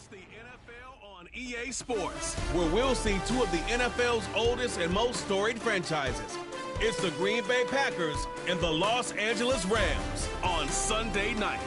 It's the NFL on EA Sports, where we'll see two of the NFL's oldest and most storied franchises. It's the Green Bay Packers and the Los Angeles Rams on Sunday night.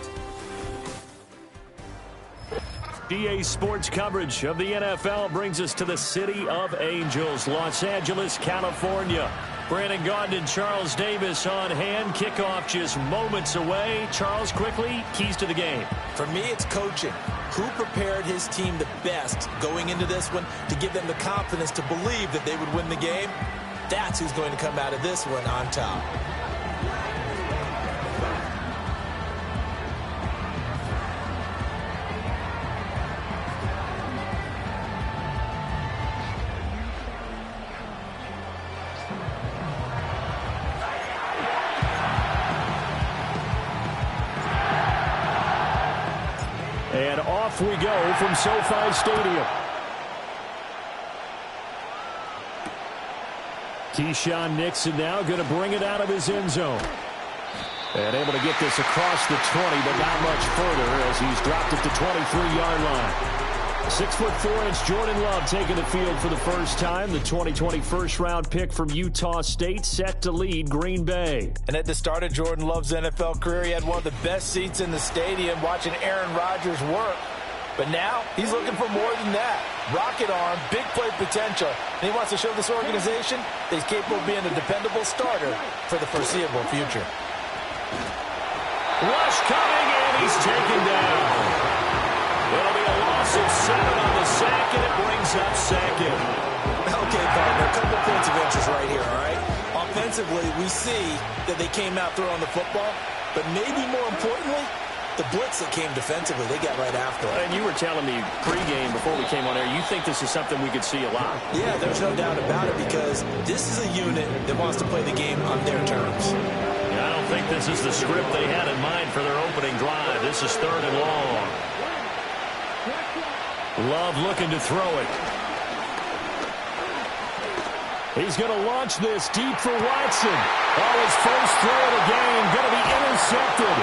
EA Sports coverage of the NFL brings us to the City of Angels, Los Angeles, California. Brandon Gaudin and Charles Davis on hand. Kickoff just moments away. Charles, quickly, keys to the game. For me, it's coaching. Who prepared his team the best going into this one to give them the confidence to believe that they would win the game? That's who's going to come out of this one on top. And off we go from SoFi Stadium. Keyshawn Nixon now going to bring it out of his end zone. And able to get this across the 20, but not much further as he's dropped at the 23-yard line. 6'4" Jordan Love taking the field for the first time. The 2020 first-round pick from Utah State set to lead Green Bay. And at the start of Jordan Love's NFL career, he had one of the best seats in the stadium watching Aaron Rodgers work. But now he's looking for more than that. Rocket arm, big play potential. And he wants to show this organization that he's capable of being a dependable starter for the foreseeable future. Rush coming, and he's taken down. It'll be a loss of 7 on the sack, and it brings up second. Okay, partner, a couple points of interest right here, all right? Offensively, we see that they came out throwing the football, but maybe more importantly, the blitz that came defensively, they got right after it. And you were telling me pregame before we came on air, you think this is something we could see a lot. Yeah, there's no doubt about it because this is a unit that wants to play the game on their terms. Yeah, I don't think this is the script they had in mind for their opening drive. This is 3rd and long. Love looking to throw it. He's going to launch this deep for Watson. Oh, his first throw of the game going to be intercepted.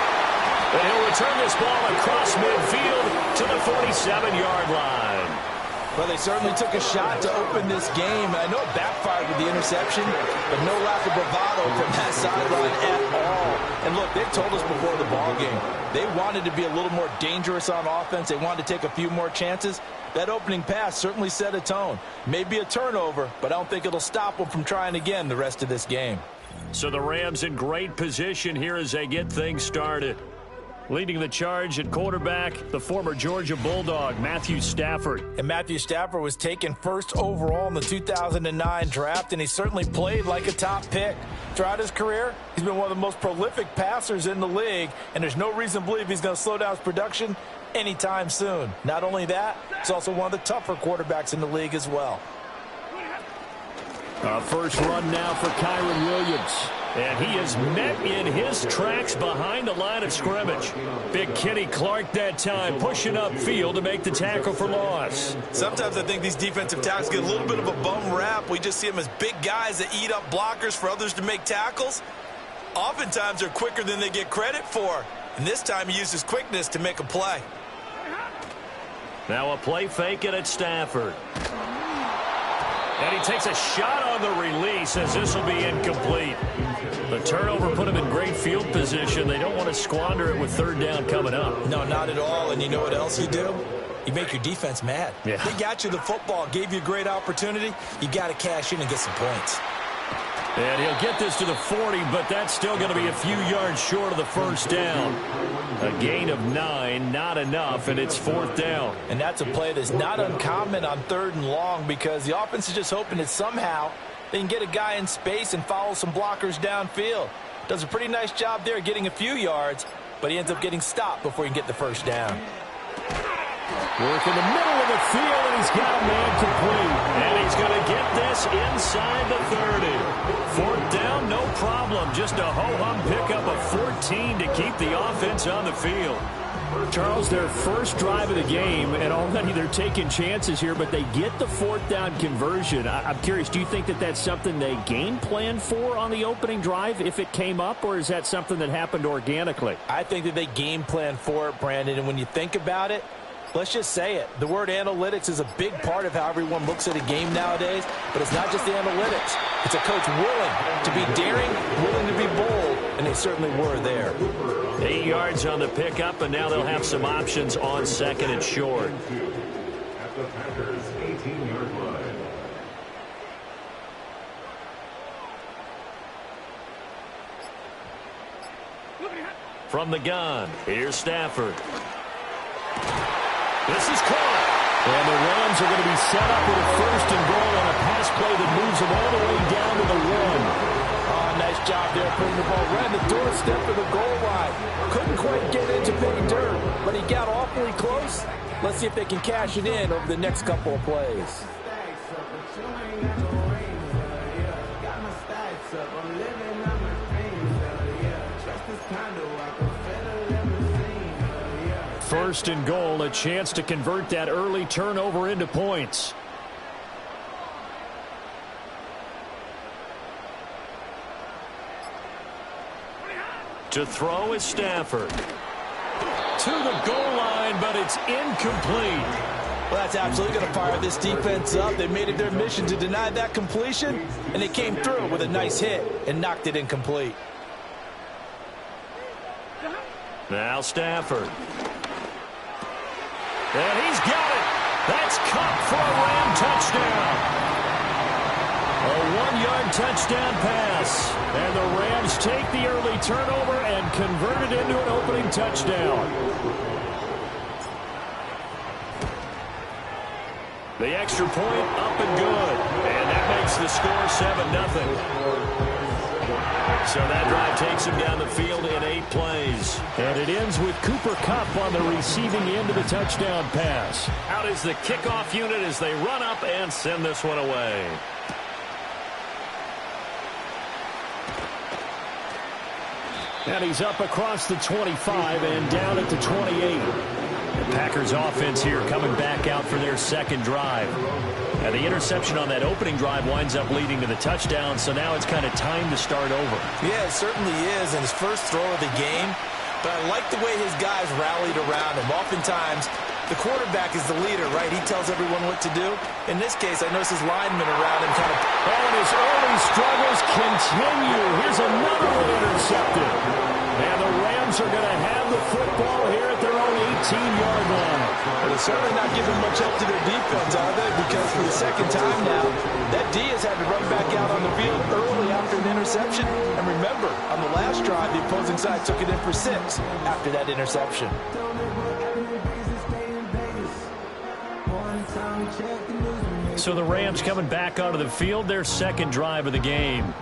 And he'll return this ball across midfield to the 47-yard line. Well, they certainly took a shot to open this game. I know it backfired with the interception, but no lack of bravado from that sideline at all. And look, they told us before the ball game, they wanted to be a little more dangerous on offense. They wanted to take a few more chances. That opening pass certainly set a tone. Maybe a turnover, but I don't think it'll stop them from trying again the rest of this game. So the Rams in great position here as they get things started. Leading the charge at quarterback, the former Georgia Bulldog, Matthew Stafford. And Matthew Stafford was taken first overall in the 2009 draft, and he certainly played like a top pick. Throughout his career, he's been one of the most prolific passers in the league, and there's no reason to believe he's going to slow down his production anytime soon. Not only that, he's also one of the tougher quarterbacks in the league as well. First run now for Kyron Williams. And he is met in his tracks behind the line of scrimmage. Big Kenny Clark that time pushing upfield to make the tackle for loss. Sometimes I think these defensive tackles get a little bit of a bum rap. We just see them as big guys that eat up blockers for others to make tackles. Oftentimes they're quicker than they get credit for. And this time he uses quickness to make a play. Now a play fake and it's Stafford. And he takes a shot on the release as this will be incomplete. The turnover put him in great field position. They don't want to squander it with 3rd down coming up. No, not at all. And you know what else you do? You make your defense mad. Yeah. They got you the football, gave you a great opportunity. You got to cash in and get some points. And he'll get this to the 40, but that's still going to be a few yards short of the first down. A gain of 9, not enough, and it's 4th down. And that's a play that's not uncommon on 3rd and long because the offense is just hoping that somehow they can get a guy in space and follow some blockers downfield. Does a pretty nice job there getting a few yards, but he ends up getting stopped before he can get the first down. Work in the middle of the field, and he's got a man complete. And he's going to get this inside the 30. 4th down, no problem. Just a ho-hum pickup of 14 to keep the offense on the field. Charles, their first drive of the game, and already they're taking chances here, but they get the 4th down conversion. I'm curious, do you think that that's something they game plan for on the opening drive if it came up, or is that something that happened organically? I think that they game plan for it, Brandon, and when you think about it, Let's just say it. The word analytics is a big part of how everyone looks at a game nowadays, but it's not just the analytics. It's a coach willing to be daring, willing to be bold, and they certainly were there. 8 yards on the pickup, and now they'll have some options on second and short. At the Packers' 18-yard line. From the gun, here's Stafford. This is caught. And the Rams are going to be set up with a first and goal on a pass play that moves them all the way down to the 1. Oh, nice job there putting the ball right at the doorstep of the goal line. Couldn't quite get into pay dirt, but he got awfully close. Let's see if they can cash it in over the next couple of plays. First and goal, a chance to convert that early turnover into points. To throw is Stafford. To the goal line, but it's incomplete. Well, that's absolutely going to fire this defense up. They made it their mission to deny that completion, and they came through with a nice hit and knocked it incomplete. Now Stafford. And he's got it. That's caught for a Ram touchdown. A 1-yard touchdown pass. And the Rams take the early turnover and convert it into an opening touchdown. The extra point up and good. And that makes the score 7-0. So that drive takes him down the field in 8 plays. And it ends with Cooper Kupp on the receiving end of the touchdown pass. Out is the kickoff unit as they run up and send this one away. And he's up across the 25 and down at the 28. The Packers offense here coming back out for their second drive. And the interception on that opening drive winds up leading to the touchdown, so now it's kind of time to start over. Yeah, it certainly is, and his first throw of the game. But I like the way his guys rallied around him. Oftentimes, the quarterback is the leader, right? He tells everyone what to do. In this case, I notice his linemen around him kind of... And his early struggles continue. Here's another one intercepted. And the Rams are going to have the football here at their own 18-yard line. Well, they're certainly not giving much help to their defense, are they? Because for the second time now, that D has had to run back out on the field early after an interception. And remember, on the last drive, the opposing side took it in for 6 after that interception. So the Rams coming back onto the field, their second drive of the game.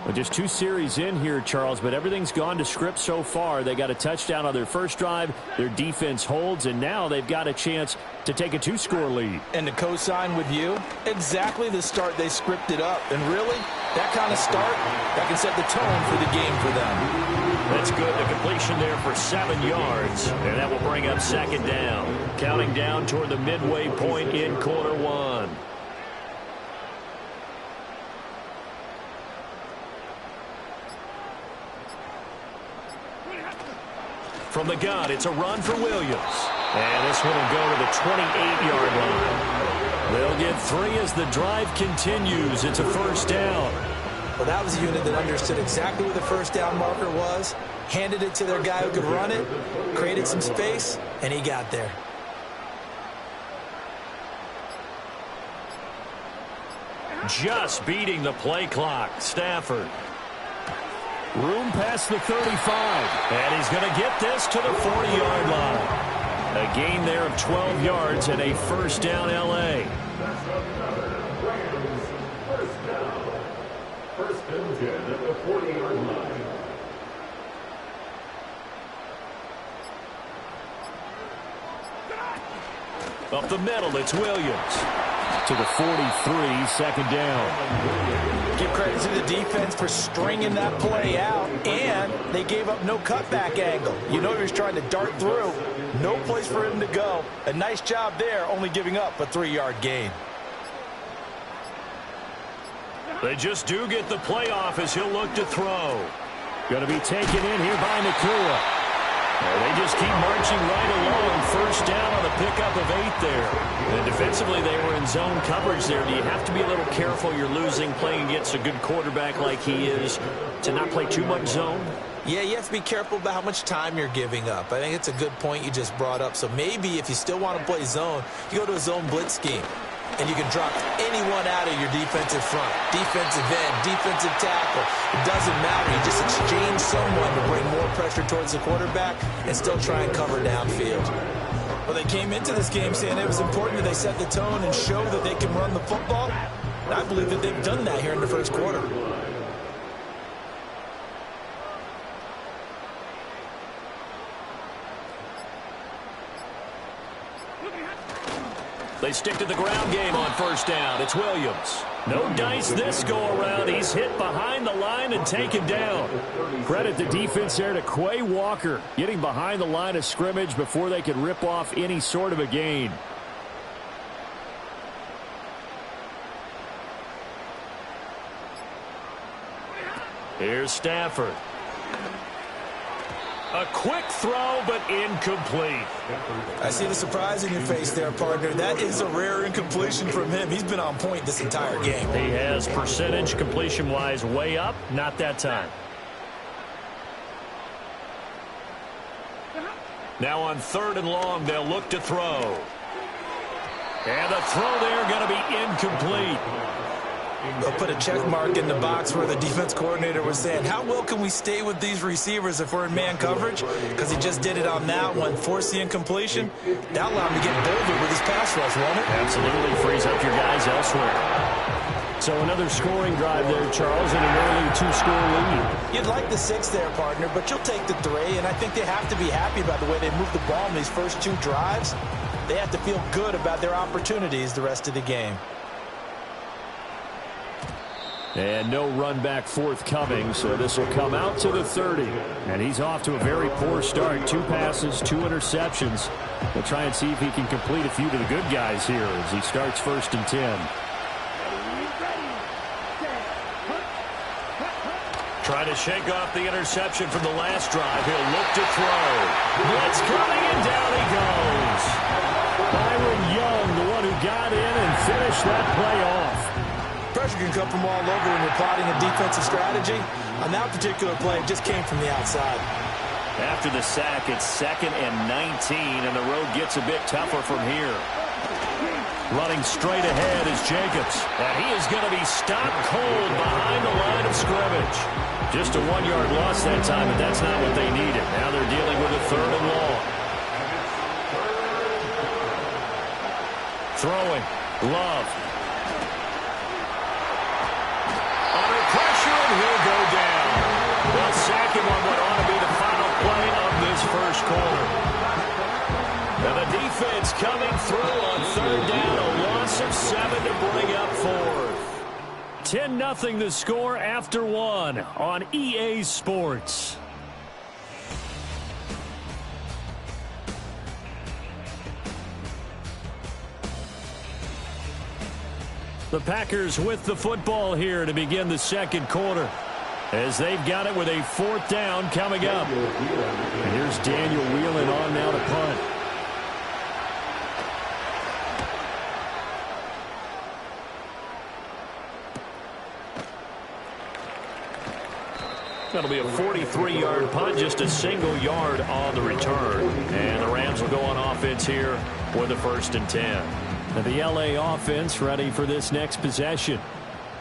Well, just 2 series in here, Charles, but everything's gone to script so far. They got a touchdown on their first drive. Their defense holds, and now they've got a chance to take a 2-score lead. And to co-sign with you, exactly the start they scripted up. And really, that kind of start, that can set the tone for the game for them. That's good. The completion there for 7 yards, and that will bring up second down. Counting down toward the midway point in quarter 1. From the gun, it's a run for Williams. And this one will go to the 28-yard line. They'll get 3 as the drive continues. It's a first down. Well, that was a unit that understood exactly where the first down marker was, handed it to their guy who could run it, created some space, and he got there. Just beating the play clock. Stafford. Room past the 35. And he's going to get this to the 40-yard line. A gain there of 12 yards and a first down L.A. First and 10 at the 40-yard line. Up the middle, it's Williams. To the 43, second down. Give credit to the defense for stringing that play out, and they gave up no cutback angle. You know he was trying to dart through. No place for him to go. A nice job there, only giving up a 3-yard gain. They just do get the playoff as he'll look to throw. Going to be taken in here by Nakua. They just keep marching right along. First down on the pickup of 8 there. And defensively, they were in zone coverage there. Do you have to be a little careful you're losing playing against a good quarterback like he is to not play too much zone? Yeah, you have to be careful about how much time you're giving up. I think it's a good point you just brought up. So maybe if you still want to play zone, you go to a zone blitz scheme. And you can drop anyone out of your defensive front, defensive end, defensive tackle. It doesn't matter. You just exchange someone to bring more pressure towards the quarterback and still try and cover downfield. Well, they came into this game saying it was important that they set the tone and show that they can run the football. And I believe that they've done that here in the first quarter. They stick to the ground game on first down. It's Williams. No dice this go-around. He's hit behind the line and taken down. Credit the defense there to Quay Walker, getting behind the line of scrimmage before they could rip off any sort of a gain. Here's Stafford. A quick throw, but incomplete. I see the surprise in your face there, partner. That is a rare incompletion from him. He's been on point this entire game. He has percentage completion-wise way up. Not that time. Now on 3rd and long, they'll look to throw. And the throw there going to be incomplete. They'll put a check mark in the box where the defense coordinator was saying, how well can we stay with these receivers if we're in man coverage? Because he just did it on that one, forced the incompletion. That allowed him to get bolder with his pass rush, won't it? Absolutely frees up your guys elsewhere. So another scoring drive there, Charles, and an early 2-score lead. You'd like the 6 there, partner, but you'll take the 3, and I think they have to be happy about the way they moved the ball in these first 2 drives. They have to feel good about their opportunities the rest of the game. And no run back forthcoming, so this will come out to the 30. And he's off to a very poor start. 2 passes, 2 interceptions. We'll try and see if he can complete a few to the good guys here as he starts 1st and 10. Trying to shake off the interception from the last drive. He'll look to throw. Blitz coming, and down he goes. Byron Young, the one who got in and finished that play off. Pressure can come from all over when you're plotting a defensive strategy. On that particular play, it just came from the outside. After the sack, it's 2nd and 19, and the road gets a bit tougher from here. Running straight ahead is Jacobs, and he is going to be stopped cold behind the line of scrimmage. Just a 1-yard loss that time, but that's not what they needed. Now they're dealing with a 3rd and long. Throwing. Love. Under pressure, and he'll go down. They'll sack him on what ought to be the final play of this first quarter. And the defense coming through on 3rd down, a loss of 7 to bring up 4th. 10-0 the score after 1 on EA Sports. The Packers with the football here to begin the 2nd quarter, as they've got it with a 4th down coming up. And here's Daniel Whelan on now to punt. That'll be a 43-yard punt, just a single yard on the return. And the Rams will go on offense here with a 1st and 10. And the LA offense ready for this next possession.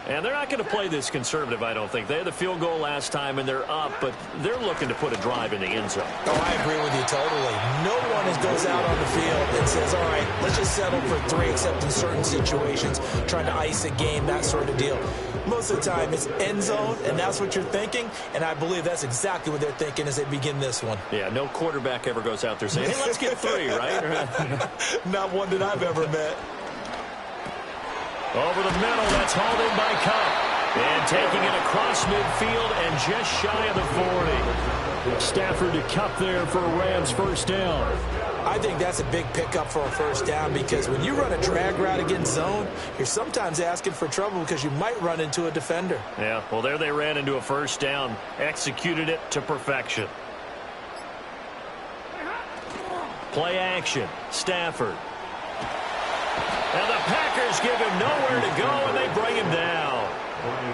And they're not going to play this conservative, I don't think. They had the field goal last time, and they're up, but they're looking to put a drive in the end zone. Oh, I agree with you totally. No one goes out on the field and says, all right, let's just settle for 3, except in certain situations, trying to ice a game, that sort of deal. Most of the time, it's end zone, and that's what you're thinking, and I believe that's exactly what they're thinking as they begin this one. Yeah, no quarterback ever goes out there saying, hey, let's get 3, right? Not one that I've ever met. Over the middle, that's hauled in by Cup. And taking it across midfield and just shy of the 40. Stafford to Cup there for a Rams 1st down. I think that's a big pickup for a 1st down, because when you run a drag route against zone, you're sometimes asking for trouble because you might run into a defender. Yeah, well, there they ran into a 1st down. Executed it to perfection. Play action. Stafford. And the Packers give him nowhere to go, and they bring him down.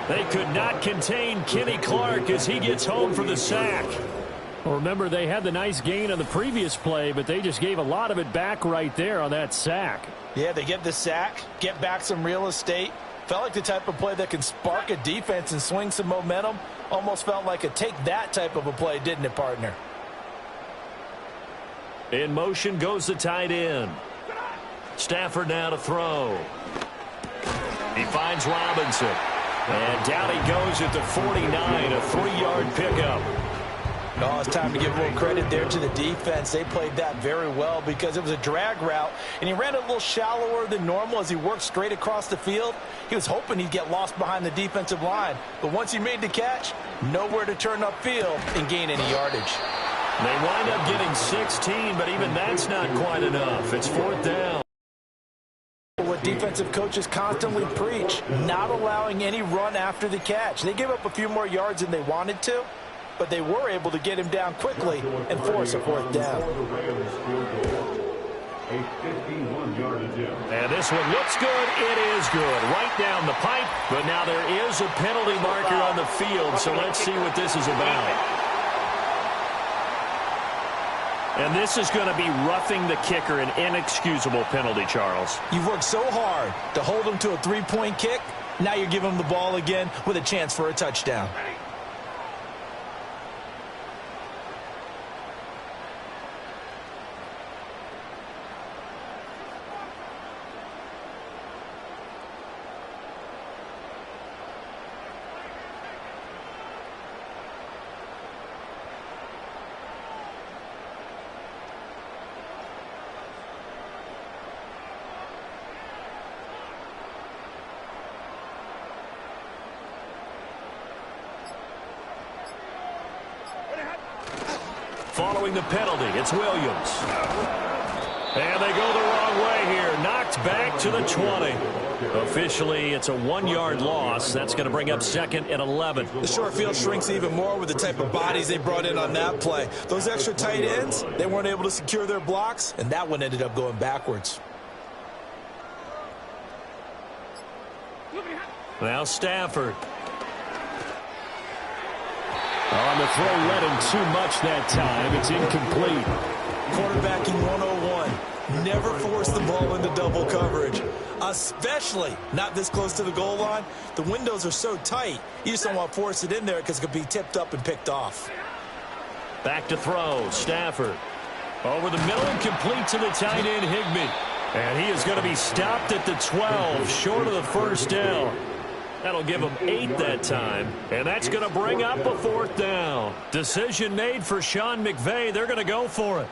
They could not contain Kenny Clark as he gets home for the sack. Well, remember, they had the nice gain on the previous play, but they just gave a lot of it back right there on that sack. Yeah, they get the sack, get back some real estate. Felt like the type of play that can spark a defense and swing some momentum. Almost felt like a take-that type of a play, didn't it, partner? In motion goes the tight end. Stafford now to throw. He finds Robinson. And down he goes at the 49, a 3-yard pickup. Oh, it's time to give a little credit there to the defense. They played that very well because it was a drag route, and he ran a little shallower than normal as he worked straight across the field. He was hoping he'd get lost behind the defensive line, but once he made the catch, nowhere to turn upfield and gain any yardage. They wind up getting 16, but even that's not quite enough. It's 4th down. What defensive coaches constantly preach, not allowing any run after the catch. They gave up a few more yards than they wanted to, but they were able to get him down quickly and force a 4th down. And this one looks good. It is good. Right down the pipe, but now there is a penalty marker on the field, so let's see what this is about. And this is going to be roughing the kicker, an inexcusable penalty, Charles. You've worked so hard to hold him to a 3-point kick. Now you're giving him the ball again with a chance for a touchdown. Following the penalty, it's Williams. And they go the wrong way here. Knocked back to the 20. Officially, it's a 1-yard loss. That's going to bring up 2nd and 11. The short field shrinks even more with the type of bodies they brought in on that play. Those extra tight ends, they weren't able to secure their blocks, and that one ended up going backwards. Now Stafford. On the throw, led him too much that time. It's incomplete. Quarterbacking 101. Never force the ball into double coverage, especially not this close to the goal line. The windows are so tight, you just don't want to force it in there because it could be tipped up and picked off. Back to throw. Stafford. Over the middle and complete to the tight end, Higbee. And he is going to be stopped at the 12, short of the 1st down. That'll give them 8 that time, and that's going to bring up a 4th down. Decision made for Sean McVay. They're going to go for it.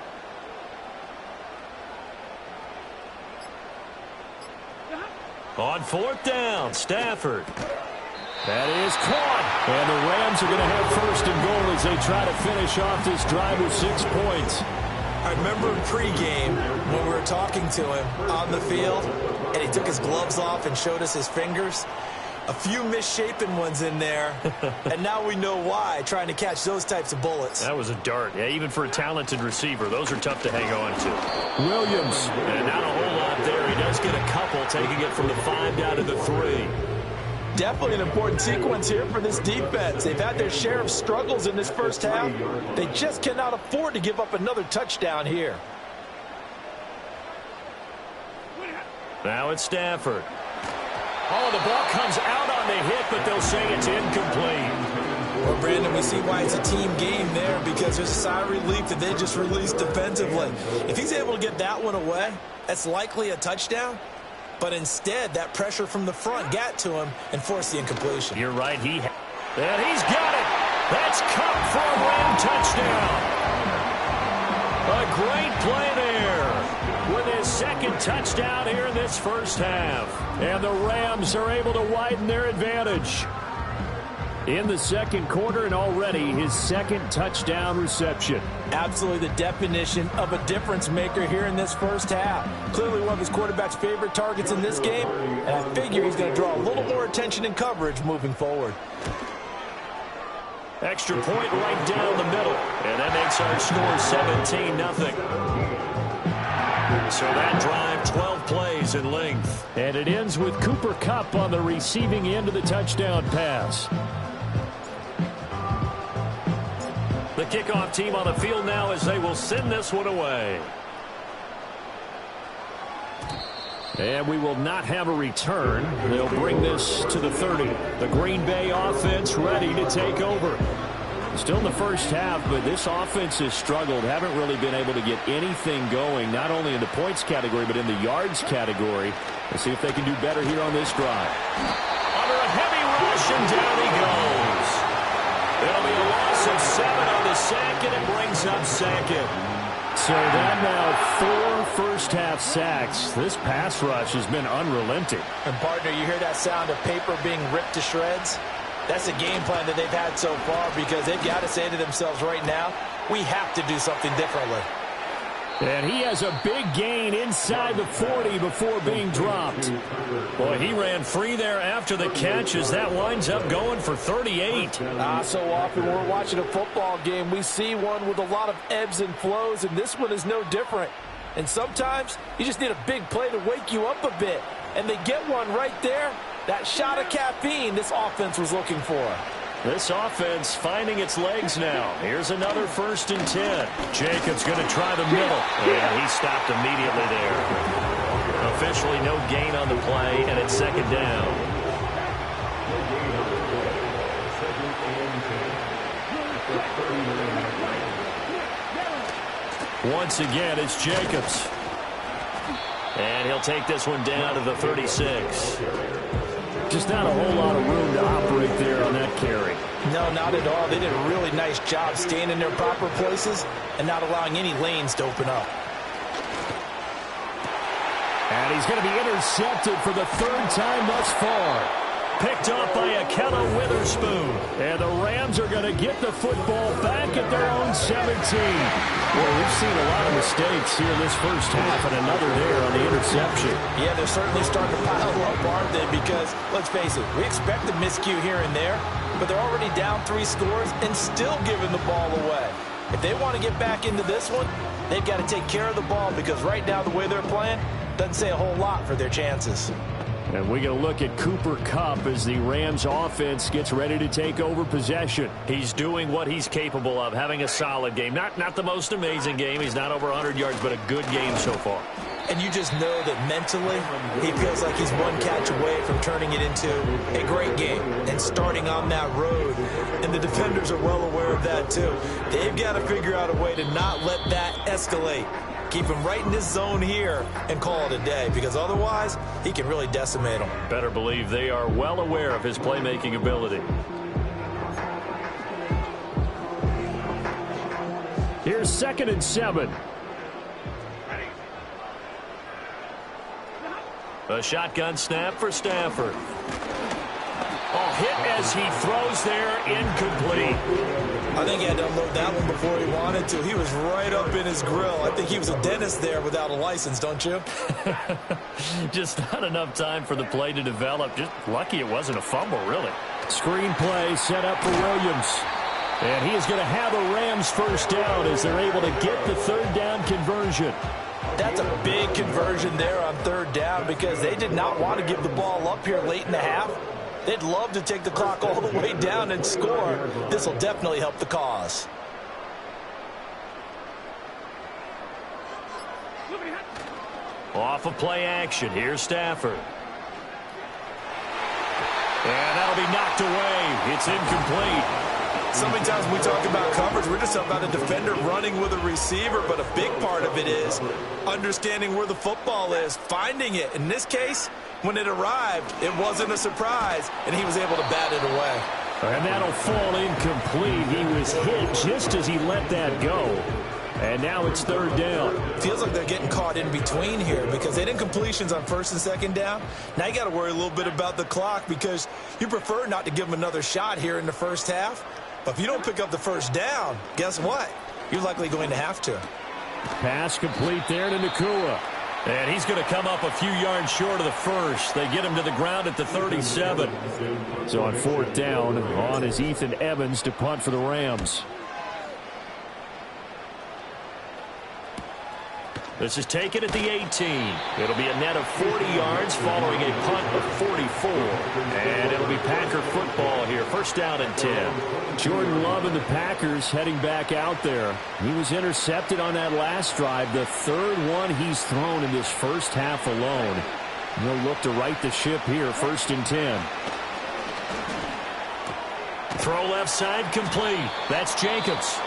On 4th down, Stafford. That is caught. And the Rams are going to have 1st and goal as they try to finish off this drive with 6 points. I remember in pregame when we were talking to him on the field, and he took his gloves off and showed us his fingers. A few misshapen ones in there, and now we know why, trying to catch those types of bullets. That was a dart. Yeah, even for a talented receiver, those are tough to hang on to. Williams. And not a whole lot there. He does get a couple, taking it from the 5 down to the 3. Definitely an important sequence here for this defense. They've had their share of struggles in this first half. They just cannot afford to give up another touchdown here. Now it's Stafford. Oh, the ball comes out on the hit, but they'll say it's incomplete. Well, Brandon, we see why it's a team game there, because there's a sigh of relief that they just released defensively. If he's able to get that one away, that's likely a touchdown. But instead, that pressure from the front got to him and forced the incompletion. You're right. And he's got it. That's Cup for a Ram touchdown. A great play there with his 2nd touchdown here in this first half. And the Rams are able to widen their advantage in the 2nd quarter, and already his 2nd touchdown reception. Absolutely the definition of a difference maker here in this first half. Clearly one of his quarterback's favorite targets in this game, and I figure he's going to draw a little more attention and coverage moving forward. Extra point right down the middle, and that makes our score 17-0. So that drive, 12 plays in length. And it ends with Cooper Kupp on the receiving end of the touchdown pass. The kickoff team on the field now as they will send this one away. And we will not have a return. They'll bring this to the 30. The Green Bay offense ready to take over. Still in the first half, but this offense has struggled. Haven't really been able to get anything going, not only in the points category, but in the yards category. Let's see if they can do better here on this drive. Under a heavy rush, and down he goes. It'll be a loss of 7 on the sack, and it brings up second. So that now 4 first-half sacks. This pass rush has been unrelenting. And, partner, you hear that sound of paper being ripped to shreds? That's the game plan that they've had so far because they've got to say to themselves right now, we have to do something differently. And he has a big gain inside the 40 before being dropped. Boy, he ran free there after the catch as that winds up going for 38. So often we're watching a football game, we see one with a lot of ebbs and flows, and this one is no different. And sometimes you just need a big play to wake you up a bit. And they get one right there. That shot of caffeine this offense was looking for. This offense finding its legs now. Here's another 1st and 10. Jacobs going to try the middle. And he stopped immediately there. Officially no gain on the play, and it's 2nd down. Once again, it's Jacobs. And he'll take this one down to the 36. Just not a whole lot of room to operate there on that carry. No, not at all. They did a really nice job staying in their proper places and not allowing any lanes to open up. And he's going to be intercepted for the 3rd time thus far. Picked up by Akella Witherspoon. And the Rams are going to get the football back at their own 17. Well, we've seen a lot of mistakes here this first half, and another there on the interception. Yeah, they're certainly starting to pile up, aren't they? Because, let's face it, we expect a miscue here and there, but they're already down 3 scores and still giving the ball away. If they want to get back into this one, they've got to take care of the ball because right now the way they're playing doesn't say a whole lot for their chances. And we're going to look at Cooper Kupp as the Rams offense gets ready to take over possession. He's doing what he's capable of, having a solid game. Not the most amazing game. He's not over 100 yards, but a good game so far. And you just know that mentally he feels like he's one catch away from turning it into a great game and starting on that road. And the defenders are well aware of that too. They've got to figure out a way to not let that escalate. Keep him right in this zone here and call it a day, because otherwise he can really decimate them. Better believe they are well aware of his playmaking ability. Here's 2nd and 7. A shotgun snap for Stafford. Hit as he throws there, incomplete. I think he had to unload that one before he wanted to. He was right up in his grill. I think he was a dentist there without a license, don't you? Just not enough time for the play to develop. Just lucky it wasn't a fumble, really. Screen play set up for Williams. And he is going to have a Rams 1st down as they're able to get the 3rd down conversion. That's a big conversion there on 3rd down because they did not want to give the ball up here late in the half. They'd love to take the clock all the way down and score. This will definitely help the cause. Off of play action. Here's Stafford. And that'll be knocked away. It's incomplete. So many times when we talk about coverage, we're just talking about a defender running with a receiver, but a big part of it is understanding where the football is, finding it. In this case, when it arrived, it wasn't a surprise, and he was able to bat it away. And that'll fall incomplete. He was hit just as he let that go. And now it's 3rd down. Feels like they're getting caught in between here because they didn't completions on 1st and 2nd down. Now you got to worry a little bit about the clock because you prefer not to give them another shot here in the first half. But if you don't pick up the 1st down, guess what? You're likely going to have to. Pass complete there to Nakua. And he's going to come up a few yards short of the 1st. They get him to the ground at the 37. So on 4th down, on is Ethan Evans to punt for the Rams. This is taken at the 18. It'll be a net of 40 yards following a punt of 44. And it'll be Packer football here. First down and 10. Jordan Love and the Packers heading back out there. He was intercepted on that last drive, the third one he's thrown in this first half alone. He'll look to right the ship here, first and 10. Throw left side complete. That's Jacobs.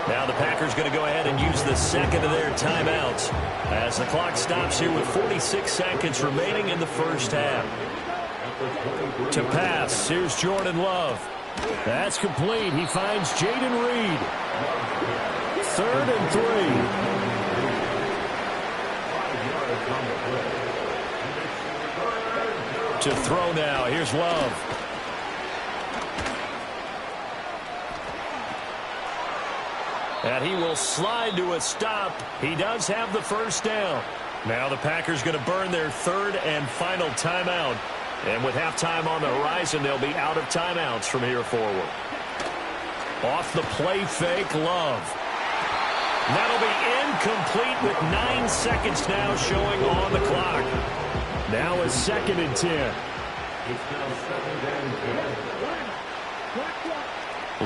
Now the Packers going to go ahead and use the second of their timeouts as the clock stops here with 46 seconds remaining in the first half. To pass, here's Jordan Love. That's complete. He finds Jaden Reed. 3rd and 3. To throw now, here's Love. And he will slide to a stop. He does have the first down. Now the Packers going to burn their third and final timeout. And with halftime on the horizon, they'll be out of timeouts from here forward. Off the play fake, Love. That'll be incomplete with 9 seconds now showing on the clock. Now a 2nd and 10.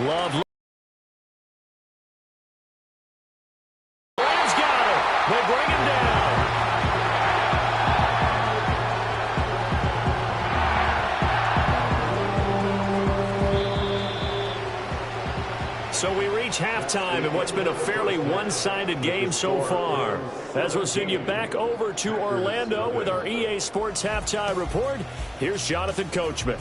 Love. Rams got it. They bring him down. So we reach halftime in what's been a fairly one-sided game so far. As we'll send you back over to Orlando with our EA Sports Halftime Report, here's Jonathan Coachman.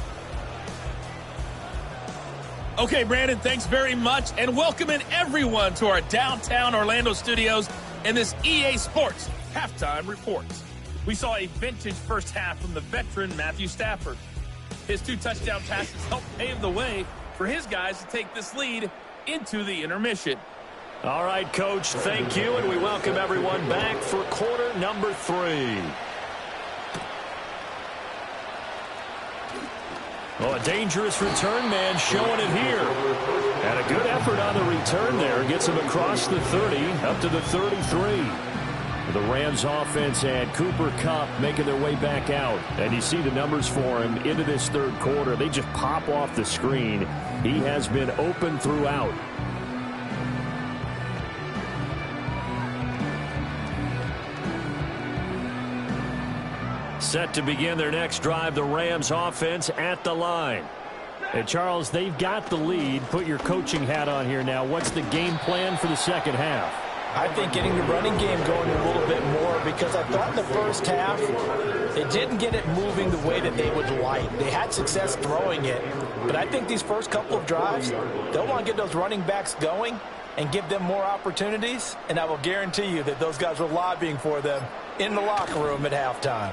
Okay, Brandon, thanks very much, and welcoming everyone to our downtown Orlando studios and this EA Sports Halftime Report. We saw a vintage first half from the veteran Matthew Stafford. His 2 touchdown passes helped pave the way for his guys to take this lead into the intermission. All right, Coach, thank you, and we welcome everyone back for quarter number 3. Oh, a dangerous return man showing it here. And a good effort on the return there. Gets him across the 30, up to the 33. The Rams offense and Cooper Kupp making their way back out. And you see the numbers for him into this third quarter. They just pop off the screen. He has been open throughout. Set to begin their next drive, the Rams offense at the line. And Charles, they've got the lead. Put your coaching hat on here now. What's the game plan for the second half? I think getting the running game going a little bit more, because I thought in the first half they didn't get it moving the way that they would like. They had success throwing it, but I think these first couple of drives, they'll want to get those running backs going and give them more opportunities, and I will guarantee you that those guys were lobbying for them in the locker room at halftime.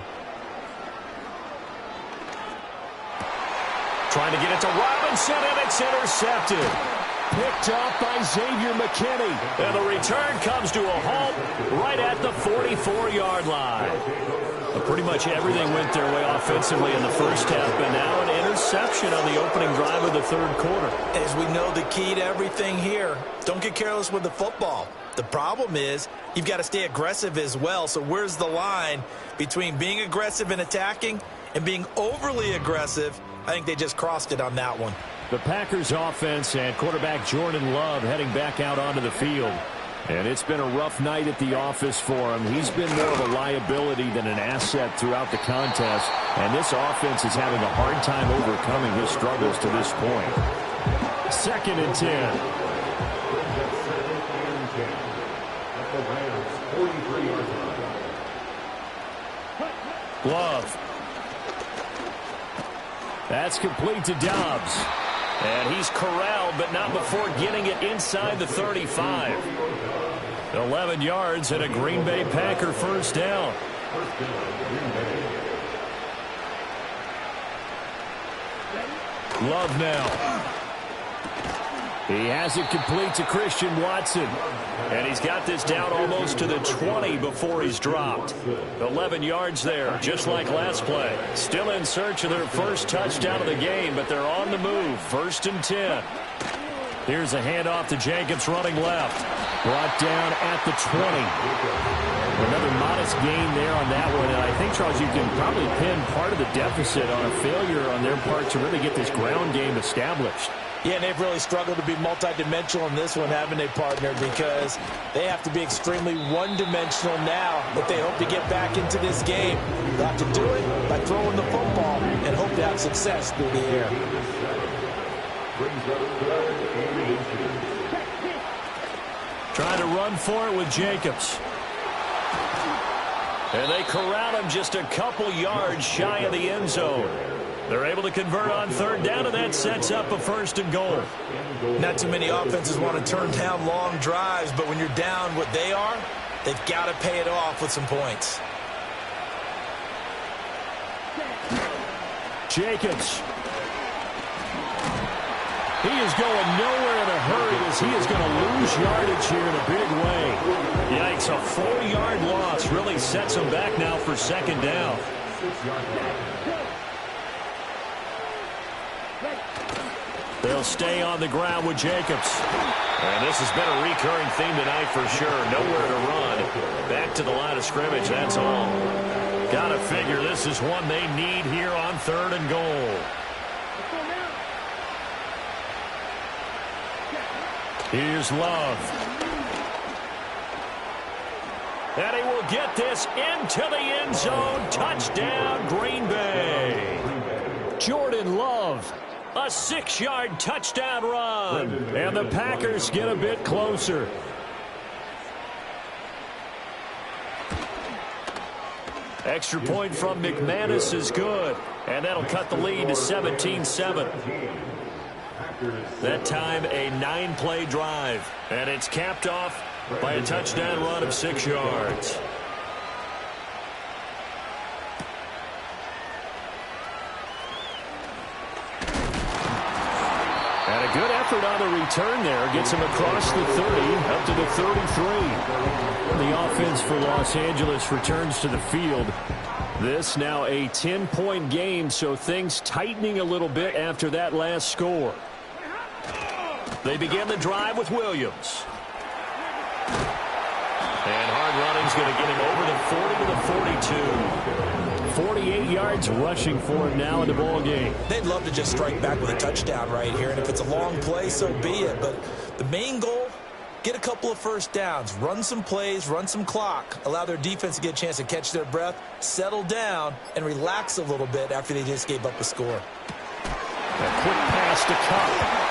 Trying to get it to Robinson, and it's intercepted. Picked up by Xavier McKinney. And the return comes to a halt right at the 44-yard line. Pretty much everything went their way offensively in the first half, but now an interception on the opening drive of the third quarter. As we know, the key to everything here, don't get careless with the football. The problem is you've got to stay aggressive as well. So where's the line between being aggressive and attacking and being overly aggressive? I think they just crossed it on that one. The Packers offense and quarterback Jordan Love heading back out onto the field. And it's been a rough night at the office for him. He's been more of a liability than an asset throughout the contest. And this offense is having a hard time overcoming his struggles to this point. 2nd and 10. Love. That's complete to Dobbs. And he's corralled, but not before getting it inside the 35. 11 yards and a Green Bay Packer first down. Love now. He has it complete to Christian Watson. And he's got this down almost to the 20 before he's dropped. 11 yards there, just like last play. Still in search of their first touchdown of the game, but they're on the move. 1st and 10. Here's a handoff to Jacobs running left. Brought down at the 20. Another modest gain there on that one. And I think, Charles, you can probably pin part of the deficit on a failure on their part to really get this ground game established. Yeah, and they've really struggled to be multidimensional in this one, haven't they, partner? Because they have to be extremely one-dimensional now if they hope to get back into this game. They'll have to do it by throwing the football and hope to have success through the air. Trying to run for it with Jacobs. And they corral him just a couple yards shy of the end zone. They're able to convert on third down, and that sets up a 1st and goal. Not too many offenses want to turn down long drives, but when you're down what they are, they've got to pay it off with some points. Jacobs. He is going nowhere in a hurry as he is going to lose yardage here in a big way. Yikes, a 4-yard loss really sets him back now for 2nd down. They'll stay on the ground with Jacobs. And this has been a recurring theme tonight for sure. Nowhere to run. Back to the line of scrimmage, that's all. Got to figure this is one they need here on 3rd and goal. Here's Love. And he will get this into the end zone. Touchdown, Green Bay. Jordan Love. A 6-yard touchdown run. And the Packers get a bit closer. Extra point from McManus is good. And that'll cut the lead to 17-7. That time a 9-play drive. And it's capped off by a touchdown run of 6 yards. And a good effort on the return there. Gets him across the 30, up to the 33. The offense for Los Angeles returns to the field. This now a 10-point game, so things tightening a little bit after that last score. They begin the drive with Williams. And hard running's going to get him over the 40 to the 42. 48 yards rushing for him now in the ball game. They'd love to just strike back with a touchdown right here, and if it's a long play, so be it. But the main goal, get a couple of first downs, run some plays, run some clock, allow their defense to get a chance to catch their breath, settle down, and relax a little bit after they just gave up a score. A quick pass to Cup.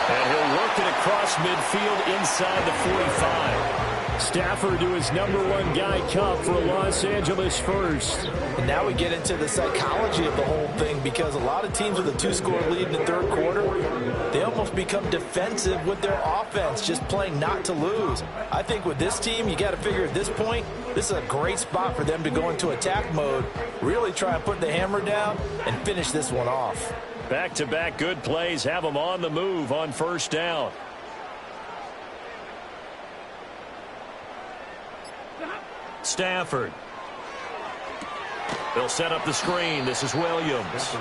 And he'll work it across midfield inside the 45. Stafford to his #1 guy, Cup, for Los Angeles first. And now we get into the psychology of the whole thing, because a lot of teams with a 2-score lead in the 3rd quarter, they almost become defensive with their offense, just playing not to lose. I think with this team, you got to figure at this point, this is a great spot for them to go into attack mode, really try and put the hammer down and finish this one off. Back-to-back good plays have them on the move on 1st down. Stafford. They'll set up the screen. This is Williams.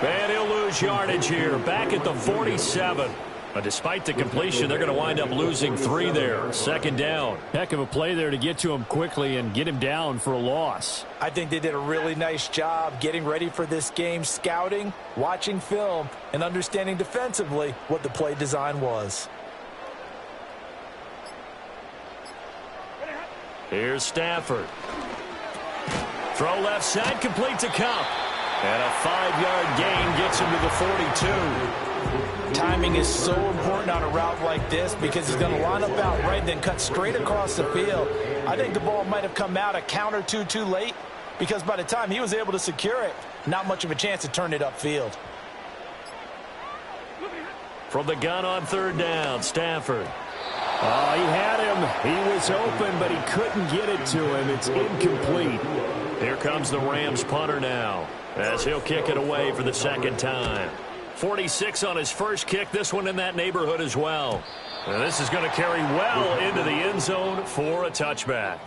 And he'll lose yardage here. Back at the 47. But despite the completion, they're going to wind up losing 3 there. 2nd down. Heck of a play there to get to him quickly and get him down for a loss. I think they did a really nice job getting ready for this game, scouting, watching film, and understanding defensively what the play design was. Here's Stafford. Throw left side, complete to Cup. And a 5-yard gain gets him to the 42. Timing is so important on a route like this, because he's going to line up out right, then cut straight across the field. I think the ball might have come out a count or two too late, because by the time he was able to secure it, not much of a chance to turn it upfield. From the gun on 3rd down, Stafford. Oh, he had him. He was open, but he couldn't get it to him. It's incomplete. Here comes the Rams punter now, as he'll kick it away for the 2nd time. 46 on his first kick, this one in that neighborhood as well. And this is going to carry well into the end zone for a touchback.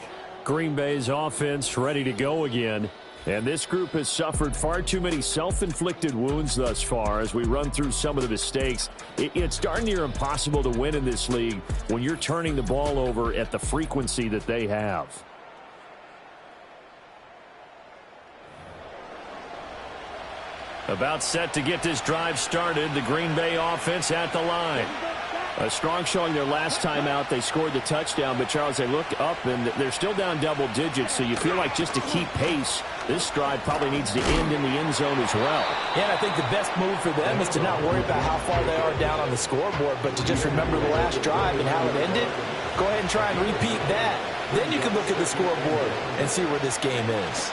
Green Bay's offense ready to go again. And this group has suffered far too many self-inflicted wounds thus far as we run through some of the mistakes. It's darn near impossible to win in this league when you're turning the ball over at the frequency that they have. About set to get this drive started, the Green Bay offense at the line. A strong showing their last time out. They scored the touchdown, but, Charles, they look up, and they're still down double digits, so you feel like just to keep pace, this drive probably needs to end in the end zone as well. Yeah, and I think the best move for them is to not worry about how far they are down on the scoreboard, but to just remember the last drive and how it ended. Go ahead and try and repeat that. Then you can look at the scoreboard and see where this game is.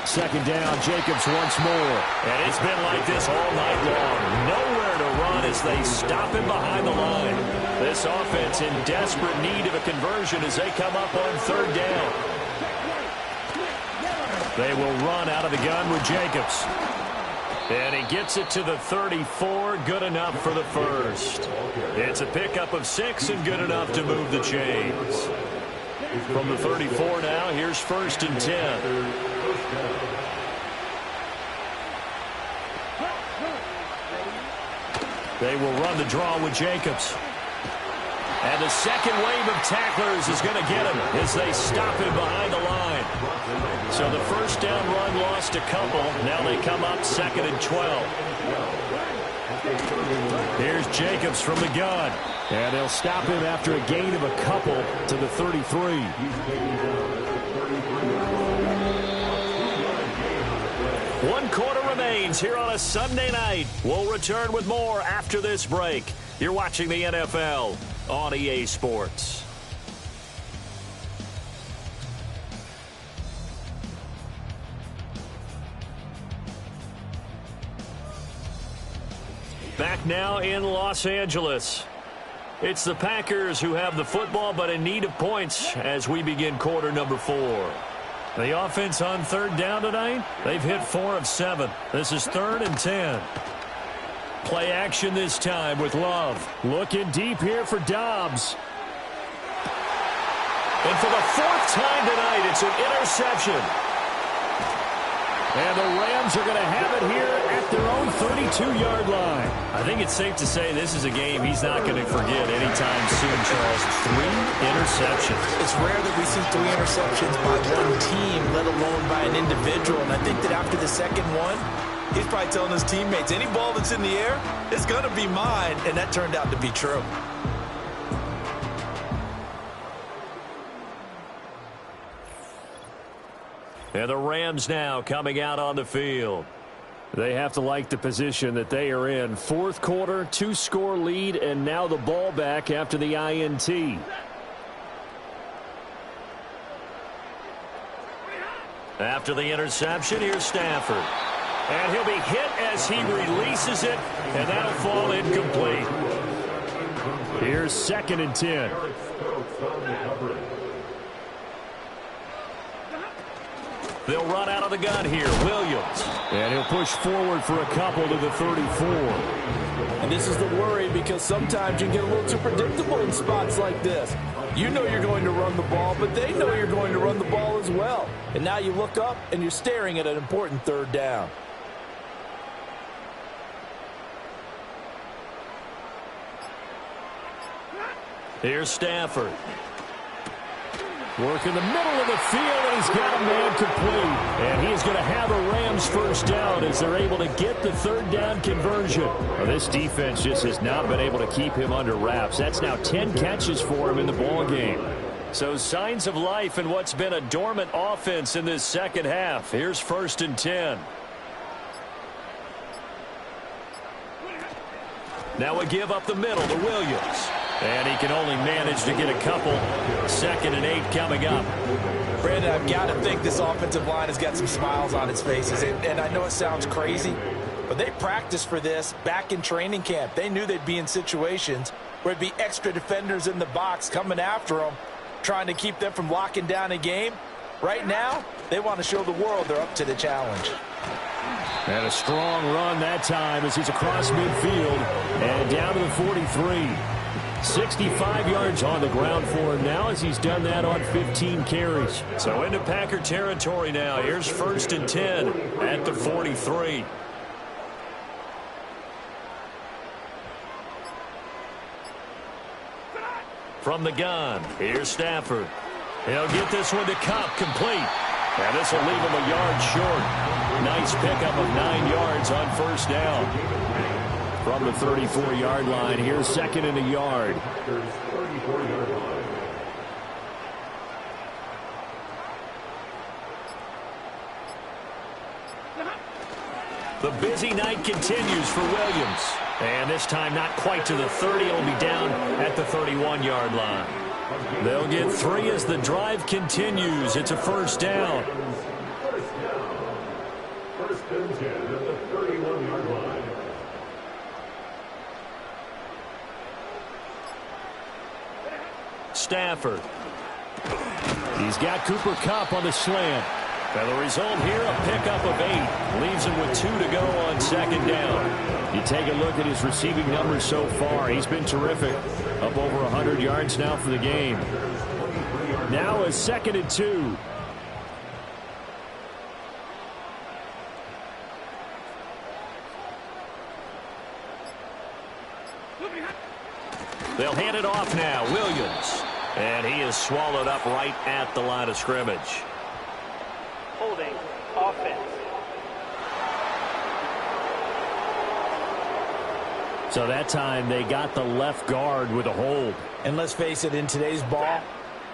Second down, Jacobs once more. And it's been like this all night long. Nowhere to run as they stop him behind the line. This offense in desperate need of a conversion as they come up on third down. They will run out of the gun with Jacobs. And he gets it to the 34, good enough for the first. It's a pickup of 6 and good enough to move the chains. From the 34 now, here's 1st and 10. They will run the draw with Jacobs. And the second wave of tacklers is going to get him as they stop him behind the line. So the first down run lost a couple. Now they come up 2nd and 12. Here's Jacobs from the gun. And they'll stop him after a gain of a couple to the 33. One quarter remains here on a Sunday night. We'll return with more after this break. You're watching the NFL on EA Sports. Back now in Los Angeles. It's the Packers who have the football but in need of points as we begin quarter number 4. The offense on third down tonight, they've hit 4 of 7. This is 3rd and 10. Play action this time with Love. Looking deep here for Dobbs. And for the 4th time tonight, it's an interception. And the Rams are going to have it here at their own 32-yard line. I think it's safe to say this is a game he's not going to forget anytime soon, Charles. 3 interceptions. It's rare that we see 3 interceptions by one team, let alone by an individual. And I think that after the second one, he's probably telling his teammates, any ball that's in the air, it's going to be mine. And that turned out to be true. And the Rams now coming out on the field. They have to like the position that they are in. 4th quarter, 2-score lead, and now the ball back after the INT. After the interception, here's Stafford. And he'll be hit as he releases it, and that'll fall incomplete. Here's 2nd and 10. They'll run out of the gun here. Williams. And he'll push forward for a couple to the 34. And this is the worry because sometimes you get a little too predictable in spots like this. You know you're going to run the ball, but they know you're going to run the ball as well. And now you look up and you're staring at an important 3rd down. Here's Stafford. Work in the middle of the field, and he's got a man complete. And he is going to have a Rams first down as they're able to get the 3rd down conversion. Well, this defense just has not been able to keep him under wraps. That's now 10 catches for him in the ballgame. So signs of life in what's been a dormant offense in this second half. Here's 1st and 10. Now a give up the middle to Williams. And he can only manage to get a couple. 2nd and 8 coming up. Brandon, I've got to think this offensive line has got some smiles on its faces. And I know it sounds crazy, but they practiced for this back in training camp. They knew they'd be in situations where it'd be extra defenders in the box coming after them, trying to keep them from locking down a game. Right now, they want to show the world they're up to the challenge. And a strong run that time as he's across midfield and down to the 43. 65 yards on the ground for him now as he's done that on 15 carries. So into Packer territory now. Here's 1st and 10 at the 43. From the gun, here's Stafford. He'll get this one to Cup, complete. And this will leave him a yard short. Nice pickup of 9 yards on 1st down. From the 34-yard line, here's 2nd and a yard. The busy night continues for Williams. And this time not quite to the 30. It'll be down at the 31-yard line. They'll get 3 as the drive continues. It's a 1st down. First and 10 at the 31-yard line. Stafford. He's got Cooper Kupp on the slant. And the result here, a pickup of 8. Leaves him with 2 to go on 2nd down. You take a look at his receiving numbers so far. He's been terrific. Up over 100 yards now for the game. Now a 2nd and 2. They'll hand it off now. Williams. And he is swallowed up right at the line of scrimmage. Holding offense. So that time they got the left guard with a hold. And let's face it, in today's ball,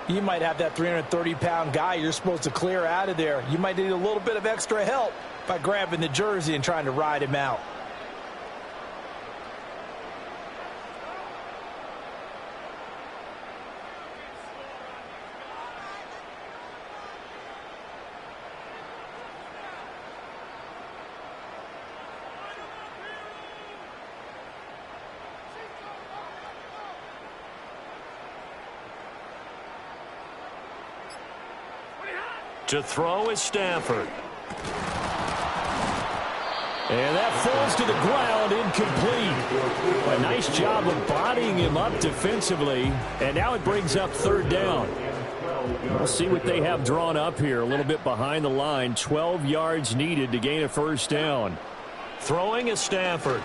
you might have that 330-pound guy you're supposed to clear out of there. You might need a little bit of extra help by grabbing the jersey and trying to ride him out. To throw is Stafford. And that falls to the ground, incomplete. A nice job of bodying him up defensively. And now it brings up 3rd down. We'll see what they have drawn up here. A little bit behind the line. 12 yards needed to gain a 1st down. Throwing is Stafford.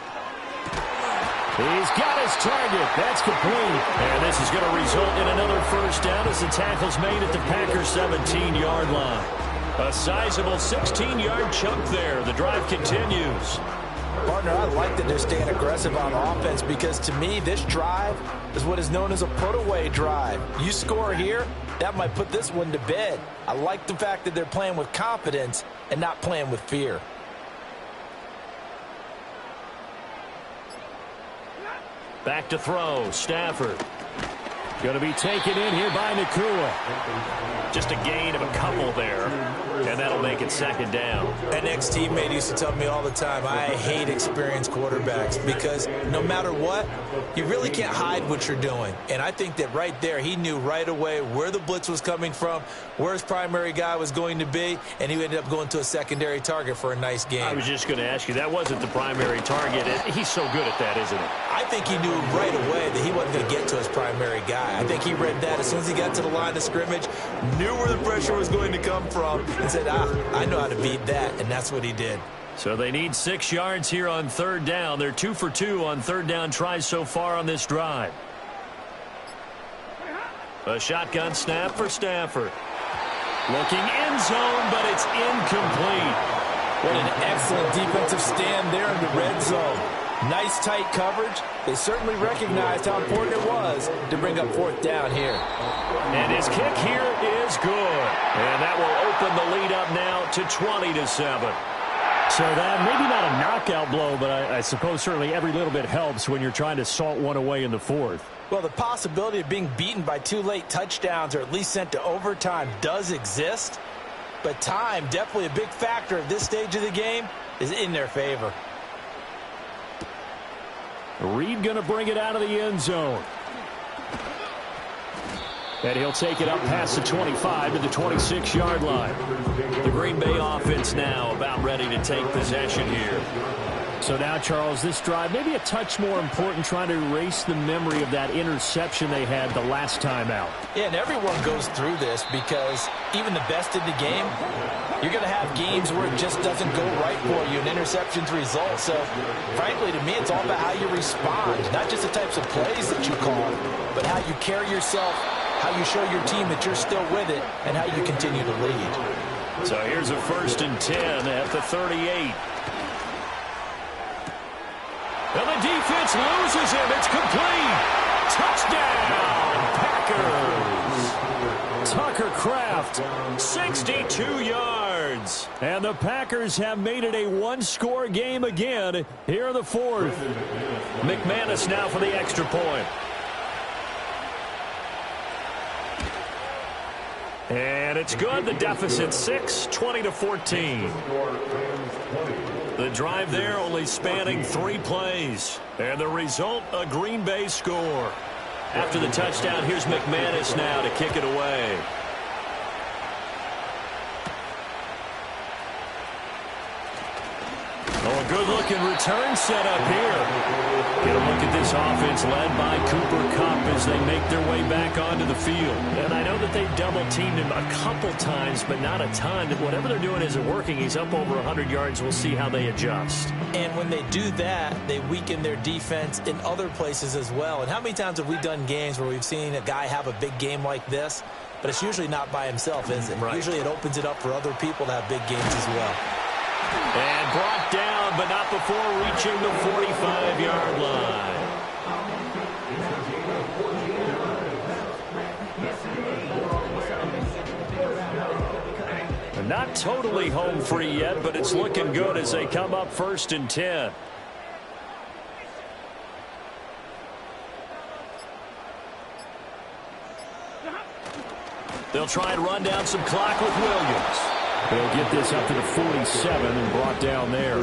He's got his target. That's complete. And this is going to result in another 1st down as the tackle's made at the Packers' 17-yard line. A sizable 16-yard chunk there. The drive continues. Partner, I like that they're staying aggressive on offense because to me, this drive is what is known as a put-away drive. You score here, that might put this one to bed. I like the fact that they're playing with confidence and not playing with fear. Back to throw, Stafford. Going to be taken in here by Nakua. Just a gain of a couple there, and that'll make it 2nd down. An ex-teammate used to tell me all the time, I hate experienced quarterbacks because no matter what, you really can't hide what you're doing. And I think that right there, he knew right away where the blitz was coming from, where his primary guy was going to be, and he ended up going to a secondary target for a nice game. I was just going to ask you, that wasn't the primary target. He's so good at that, isn't he? I think he knew right away that he wasn't going to get to his primary guy. I think he read that as soon as he got to the line of scrimmage, knew where the pressure was going to come from, and said, I know how to beat that, and that's what he did. So they need 6 yards here on 3rd down. They're 2 for 2 on 3rd down tries so far on this drive. A shotgun snap for Stafford. Looking end zone, but it's incomplete. What an excellent defensive stand there in the red zone. Nice tight coverage. They certainly recognized how important it was to bring up 4th down here. And his kick here is good. And that will open the lead up now to 20-7. So that maybe not a knockout blow, but I suppose certainly every little bit helps when you're trying to salt one away in the 4th. Well, the possibility of being beaten by 2 late touchdowns or at least sent to overtime does exist. But time, definitely a big factor at this stage of the game, is in their favor. Reed going to bring it out of the end zone. And he'll take it up past the 25 to the 26-yard line. The Green Bay offense now about ready to take possession here. So now, Charles, this drive maybe a touch more important, trying to erase the memory of that interception they had the last time out. Yeah, and everyone goes through this because even the best in the game, you're going to have games where it just doesn't go right for you, and interceptions result. So, frankly, to me, it's all about how you respond, not just the types of plays that you call, but how you carry yourself, how you show your team that you're still with it, and how you continue to lead. So here's a 1st and 10 at the 38. And the defense loses him. It's complete. Touchdown, Packers. Tucker Kraft, 62 yards. And the Packers have made it a one-score game again here in the 4th. McManus now for the extra point. And it's good. The deficit 6, 20-14. The drive there only spanning 3 plays. And the result, a Green Bay score. After the touchdown, here's McManus now to kick it away. Oh, a good-looking return set up here. Get a look at this offense led by Cooper Kupp as they make their way back onto the field. And I know that they've double-teamed him a couple times, but not a ton. Whatever they're doing isn't working. He's up over 100 yards. We'll see how they adjust. And when they do that, they weaken their defense in other places as well. And how many times have we done games where we've seen a guy have a big game like this, but it's usually not by himself, is it? Right. Usually it opens it up for other people to have big games as well. And brought down, but not before reaching the 45-yard line. And not totally home free yet, but it's looking good as they come up 1st and 10. They'll try and run down some clock with Williams. They'll get this up to the 47 and brought down there.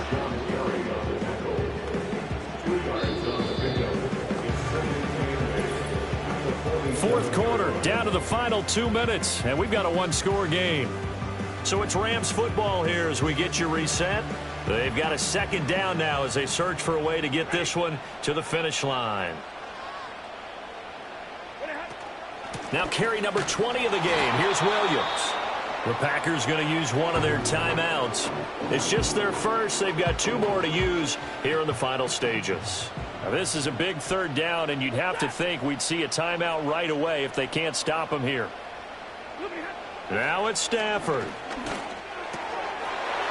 Fourth quarter, down to the final 2 minutes, and we've got a one-score game. So it's Rams football here as we get you reset. They've got a 2nd down now as they search for a way to get this one to the finish line. Now carry number 20 of the game. Here's Williams. The Packers going to use one of their timeouts. It's just their first. They've got 2 more to use here in the final stages. Now, this is a big 3rd down, and you'd have to think we'd see a timeout right away if they can't stop him here. Now it's Stafford.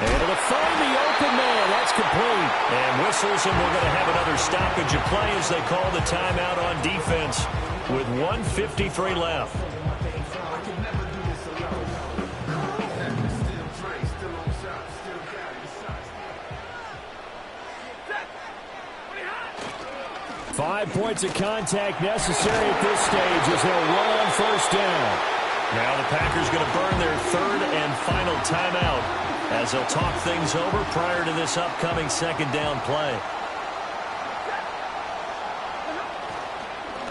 And it'll find the open man. That's complete. And whistles, and we're going to have another stoppage of play as they call the timeout on defense with 1:53 left. Five points of contact necessary at this stage as they'll run on 1st down. Now the Packers going to burn their 3rd and final timeout as they'll talk things over prior to this upcoming 2nd down play.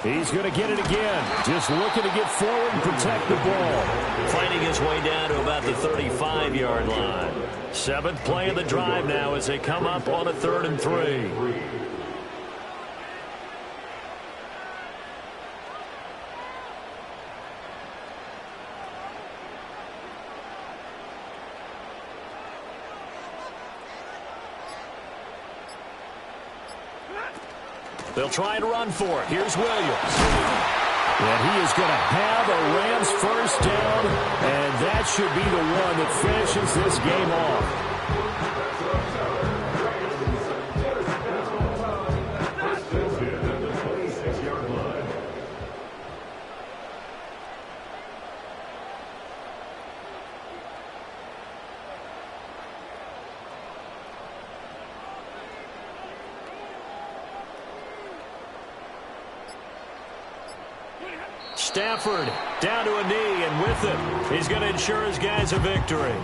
He's going to get it again. Just looking to get forward and protect the ball. Fighting his way down to about the 35-yard line. 7th play of the drive now as they come up on a 3rd and 3. They'll try and run for it. Here's Williams. And he is going to have a Rams 1st down, and that should be the one that finishes this game off. Stafford down to a knee, and with it, he's going to ensure his guys a victory.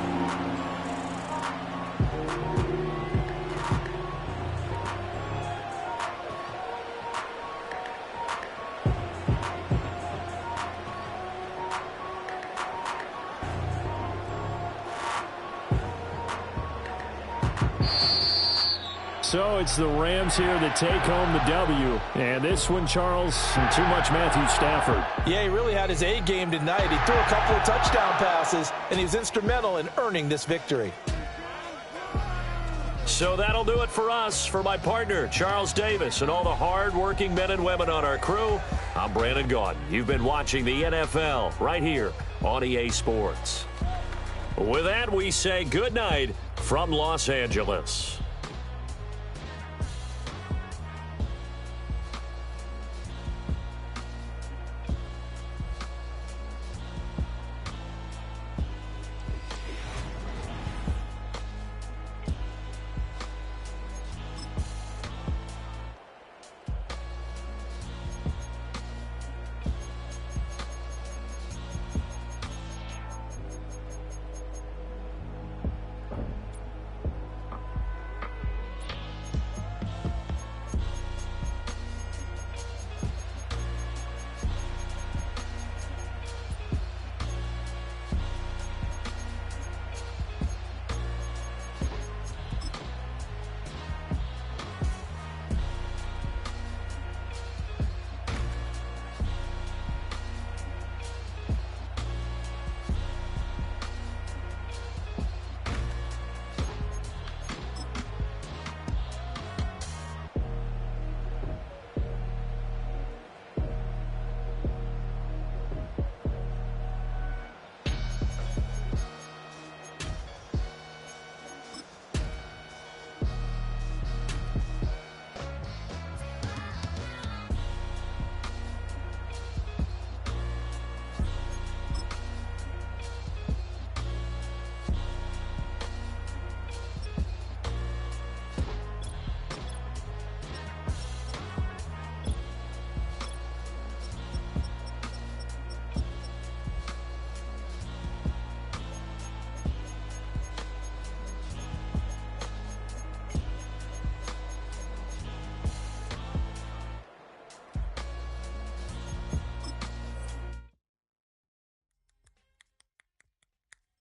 So it's the Rams here that take home the W. And this one, Charles, too much Matthew Stafford. Yeah, he really had his A game tonight. He threw a couple of touchdown passes, and he was instrumental in earning this victory. So that'll do it for us. For my partner, Charles Davis, and all the hard-working men and women on our crew, I'm Brandon Gaudin. You've been watching the NFL right here on EA Sports. With that, we say good night from Los Angeles.